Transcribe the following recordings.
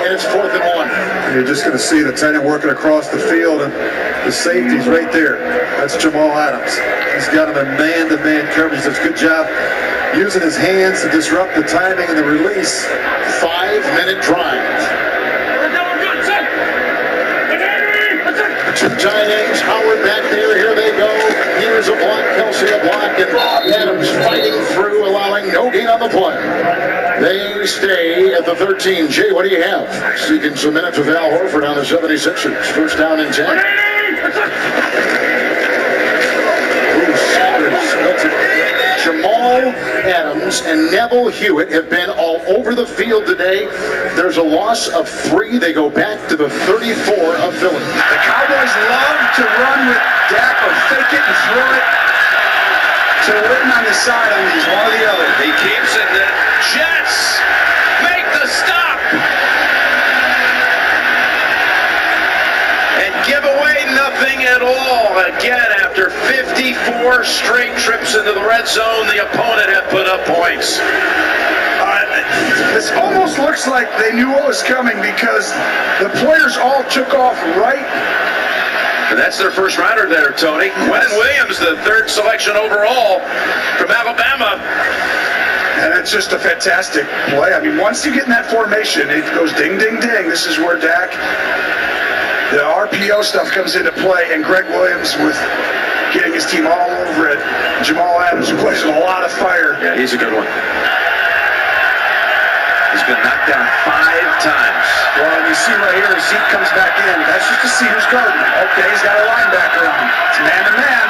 and it's 4th and 1. And you're just going to see the tight end working across the field, and the safety's right there. That's Jamal Adams. He's got him in man-to-man coverage. Does a good job using his hands to disrupt the timing and the release. 5-minute drive. Giant A's, Howard back there, here they go. Here's a block, Kelsey a block, and Adams fighting through, allowing no gain on the play. They stay at the 13. Jay, what do you have? Seeking some minutes with Al Horford on the 76ers. First down and 10. Jamal Adams and Neville Hewitt have been all over the field today. There's a loss of 3. They go back to the 34 of Philly. The Cowboys love to run with Dak or fake it and throw it to Witten on the side on these, one or the other. He keeps it. The Jets make the stop and give away nothing at all. Again, after 54 straight trips into the red zone, the opponent had put up points. This almost looks like they knew what was coming because the players all took off right. And that's their first rounder there, Tony. Quentin Williams, the 3rd selection overall from Alabama. And it's just a fantastic play. I mean, once you get in that formation, it goes ding, ding, ding. This is where Dak, the RPO stuff comes into play, and Greg Williams with getting his team all over it. Jamal Adams, who plays with a lot of fire. Yeah, he's a good one. He's been knocked down 5 times. Well, and you see right here, Zeke comes back in. That's just to see who's guarding him. Okay, he's got a linebacker on. It's man-to-man.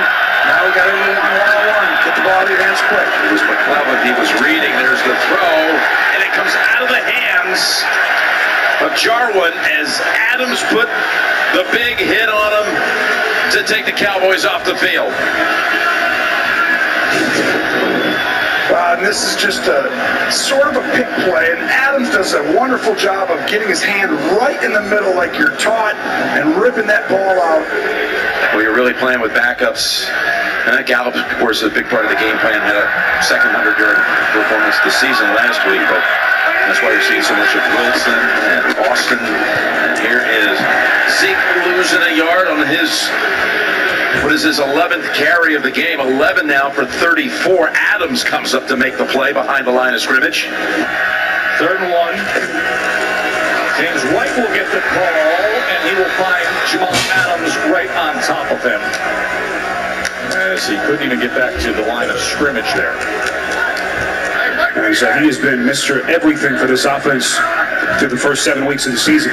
Now we got everyone one-on-one. Get the ball out of your hands quick. It was McClellan. He was reading. There's the throw. And it comes out of the hands of Jarwin as Adams put the big hit on him to take the Cowboys off the field. And this is just a sort of a pick play, and Adams does a wonderful job of getting his hand right in the middle like you're taught and ripping that ball out. Well, you're really playing with backups. Gallup, of course, is a big part of the game plan. Had a second 100-yard performance this season last week, but that's why you're seeing so much of Wilson and Austin. And here is Zeke losing a yard on his, what is his 11th carry of the game? 11 now for 34. Adams comes up to make the play behind the line of scrimmage. 3rd and 1. James White will get the call, and he will find Jamal Adams right on top of him, as he couldn't even get back to the line of scrimmage there. As he has been Mr. Everything for this offense through the first 7 weeks of the season.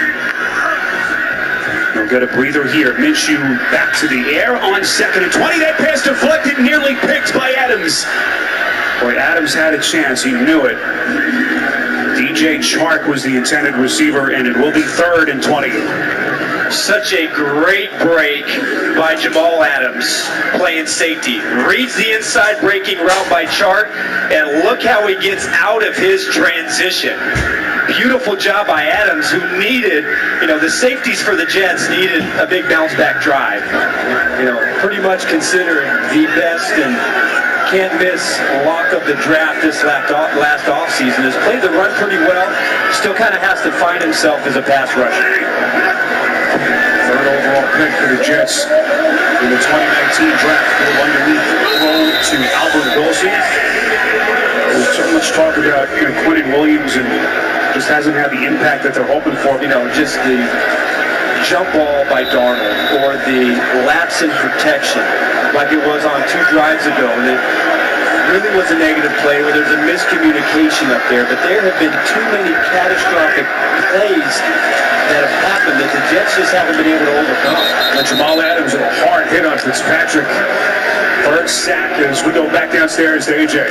They'll get a breather here. Minshew back to the air on 2nd and 20. That pass deflected, nearly picked by Adams. Boy, Adams had a chance. He knew it. DJ Chark was the intended receiver, and it will be 3rd and 20. Such a great break by Jamal Adams, playing safety. Reads the inside breaking route by Chark, and look how he gets out of his transition. Beautiful job by Adams, who needed, the safeties for the Jets needed a big bounce back drive. Pretty much considered the best and can't miss lock of the draft this last offseason. Has played the run pretty well, still kind of has to find himself as a pass rusher. 3rd overall pick for the Jets in the 2019 draft. Little underneath throw to Albert Wilson. There's so much talk about Quentin Williams, and just hasn't had the impact that they're hoping for. Just the jump ball by Darnold or the lapse in protection like it was on 2 drives ago. That really was a negative play where there's a miscommunication up there, but there have been too many catastrophic plays that have happened that the Jets just haven't been able to overcome. And Jamal Adams with a hard hit on Fitzpatrick. 3rd sack as we go back downstairs to AJ.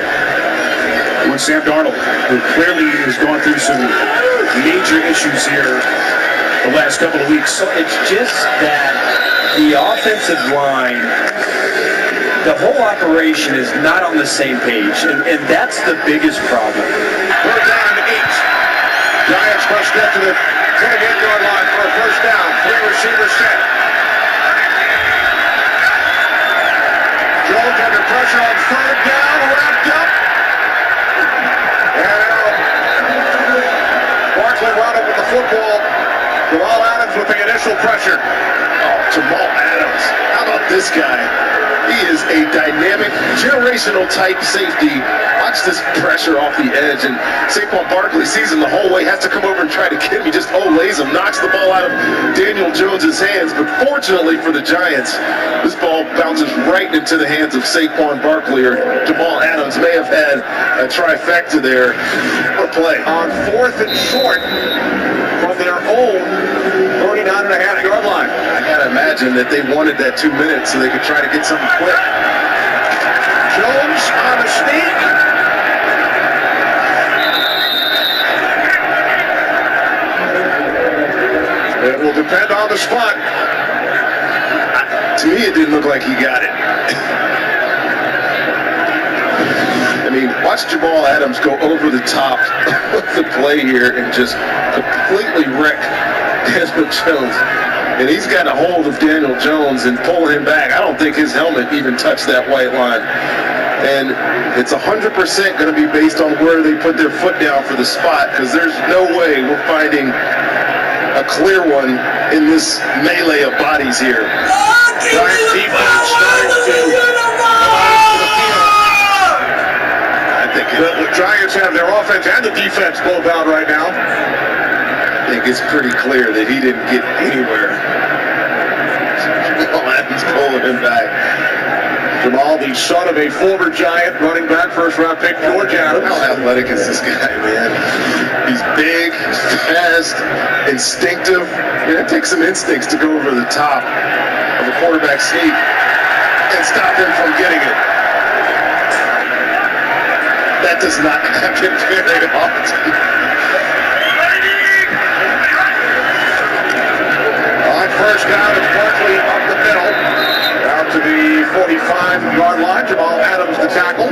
With Sam Darnold, who clearly has gone through some major issues here the last couple of weeks. So it's just that the offensive line, the whole operation is not on the same page, and that's the biggest problem. 3rd down and 8. Giants must get to the 28-yard line for a first down. 3 receivers set. Jones under pressure on 3rd down, wrapped up. And Barkley wound up with the football. Jamal Adams with the initial pressure. Oh, Jamal Adams. How about this guy? He is a dynamic, generational type safety. Watch this pressure off the edge, and Saquon Barkley sees him the whole way, has to come over and try to get him. He just lays him, knocks the ball out of Daniel Jones' hands. But fortunately for the Giants, this ball bounces right into the hands of Saquon Barkley, or Jamal Adams may have had a trifecta there. What a play. On 4th and short from their own 39.5-yard line. I gotta imagine that they wanted that 2 minutes so they could try to get something quick. Jones on the sneak. It will depend on the spot. To me, it didn't look like he got it. I mean, watch Jamal Adams go over the top of the play here and just completely wreck Daniel Jones. And he's got a hold of Daniel Jones and pulling him back. I don't think his helmet even touched that white line. And it's 100% going to be based on where they put their foot down for the spot, because there's no way we're finding a clear one in this melee of bodies here. Giants defense starting to come out to the field. I think The Giants have their offense and the defense both out right now. I think it's pretty clear that he didn't get anywhere. Jamal Adams pulling him back. Jamal, the son of a former Giant running back, first-round pick George Adams. How athletic is this guy, man? He's big, fast, instinctive. Man, it takes some instincts to go over the top of a quarterback sneak and stop him from getting it. That does not happen very often. On first down, it's Barkley up the middle. Down to the 45-yard line. Jamal Adams the tackle.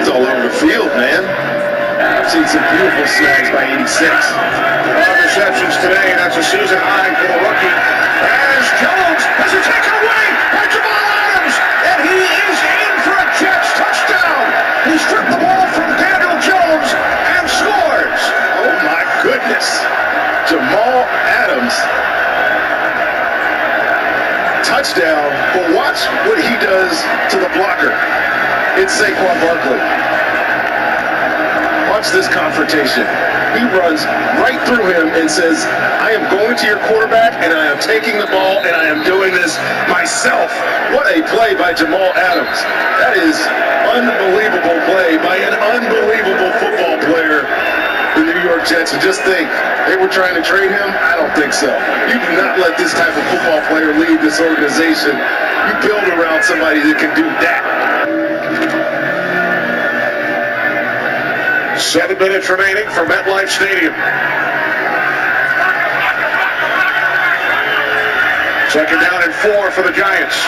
It's all over the field, man. I've seen some beautiful snags by 86. 5 receptions today, and that's a season high for the rookie. As Jones has it taken away by Jamal Adams, and he is in for a Jets touchdown. He stripped the ball from Daniel Jones and scores. Oh my goodness. Jamal Adams. Touchdown, but watch what he does to the blocker. It's Saquon Barkley. Watch this confrontation. He runs right through him and says, I am going to your quarterback, and I am taking the ball, and I am doing this myself. What a play by Jamal Adams. That is unbelievable play by an unbelievable football player. The New York Jets, and just think, they were trying to trade him? I don't think so. You do not let this type of football player leave this organization. You build around somebody that can do that. 7 minutes remaining for MetLife Stadium. Second down and 4 for the Giants.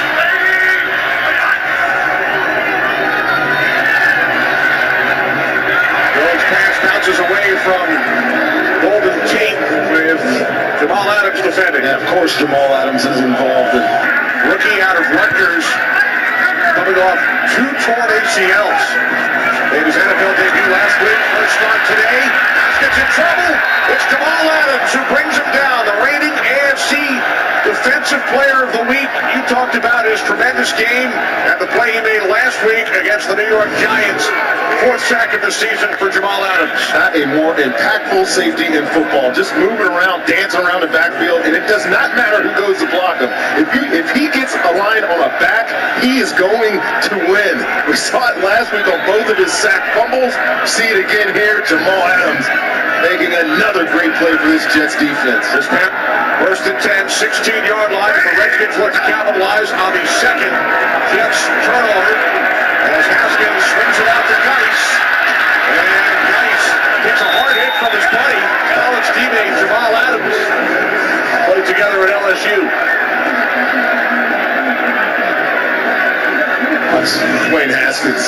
Jones pass bounces away from Golden Tate with Jamal Adams defending. And of course, Jamal Adams is involved. Rookie out of Rutgers, coming off 2 torn ACLs. Made his NFL debut last week. First start today. Gets in trouble. It's Jamal Adams who brings him down. The reigning AFC Defensive Player of the Week. You talked about his tremendous game and the play he made last week against the New York Giants. 4th sack of the season for Jamal Adams. Not a more impactful safety in football. Just moving around, dancing around the backfield, and it does not matter who goes to block him. If he gets a line on a back, he is going to win. We saw it last week on both of his sack fumbles. See it again here. Jamal Adams making another great play for this Jets defense. This man, first and 10, 16-yard line for Redskins. Let's capitalize on the second Jets turnover as Haskins swings it out to Geis. And Geis gets a hard hit from his buddy, college teammate Jamal Adams. Played together at LSU. Dwayne Haskins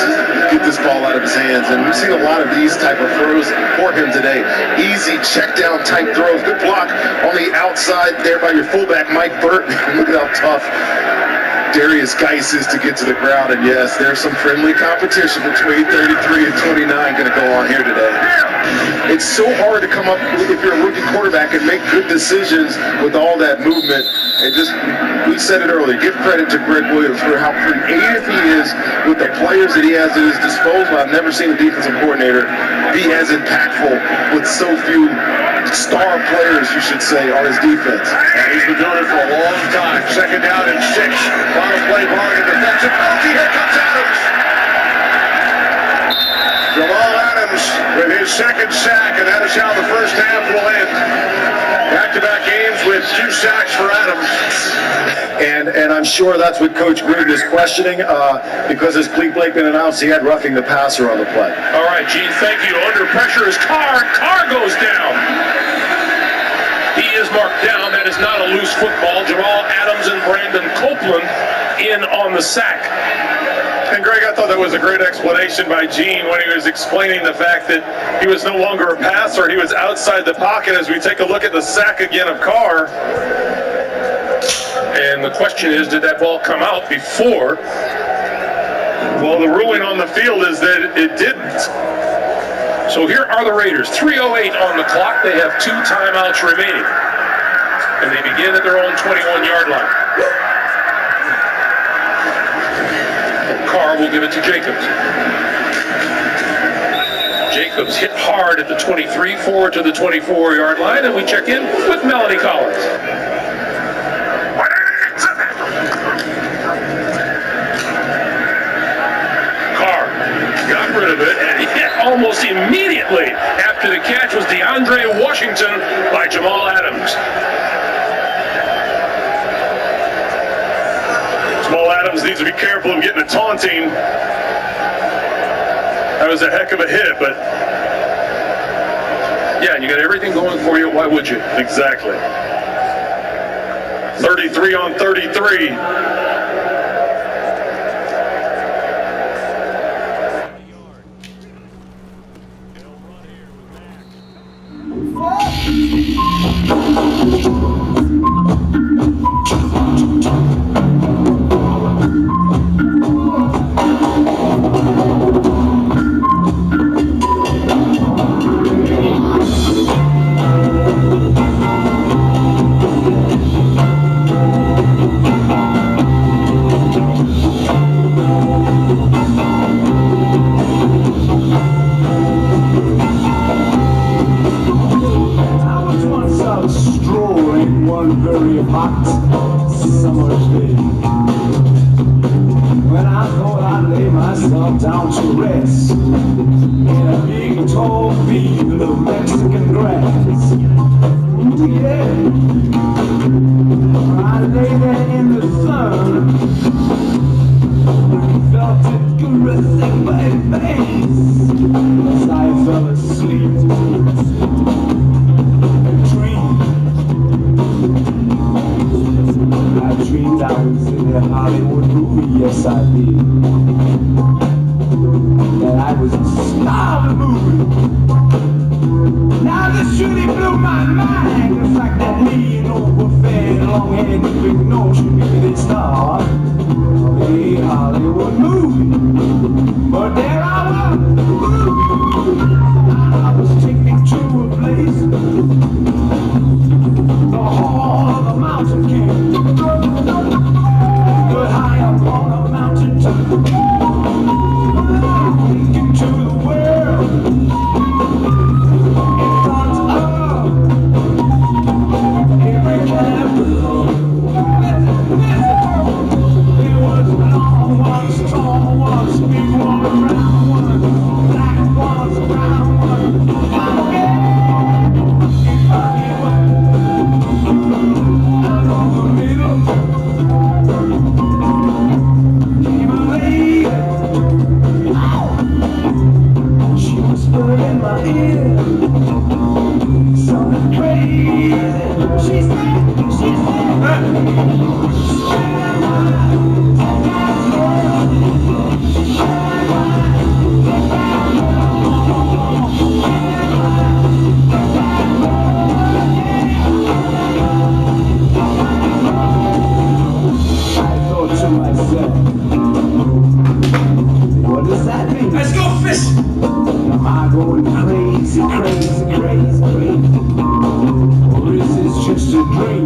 get this ball out of his hands, and we've seen a lot of these type of throws for him today. Easy check down type throws. Good block on the outside there by your fullback Mike Burton. Look at how tough Darius Geis is to get to the ground, and yes, there's some friendly competition between 33 and 29 going to go on here today. it's so hard to come up if you're a rookie quarterback and make good decisions with all that movement. And just, we said it earlier, give credit to Greg Williams for how creative he is with the players that he has at his disposal. I've never seen a defensive coordinator be as impactful with so few star players, you should say, on his defense. And he's been doing it for a long time. Second down and 6. Final play, Bargain defensive penalty. Here comes Adams. Jamal Adams with his second sack, and that is how the first half will end. Back-to-back games with 2 sacks for Adams. And I'm sure that's what Coach Gruden is questioning because as Clete Blakeman announced, he had roughing the passer on the play. All right, Gene, thank you. Under pressure is Carr. Carr goes down. He is marked down. That is not a loose football. Jamal Adams and Brandon Copeland in on the sack. And Greg, I thought that was a great explanation by Gene when he was explaining the fact that he was no longer a passer, he was outside the pocket. As we take a look at the sack again of Carr. And the question is, did that ball come out before? Well, the ruling on the field is that it didn't. So here are the Raiders, 3:08 on the clock. They have 2 timeouts remaining. And they begin at their own 21-yard line. Carr will give it to Jacobs. Jacobs hit hard at the 23, forward to the 24-yard line, and we check in with Melanie Collins. Carr got rid of it, and he hit almost immediately after the catch was DeAndre Washington by Jamal Adams. Jamal Adams needs to be careful of getting a taunting. That was a heck of a hit, but yeah, you got everything going for you. Why would you? Exactly. 33 on 33. Let's go fishing. Am I going crazy, crazy? lucid dreams.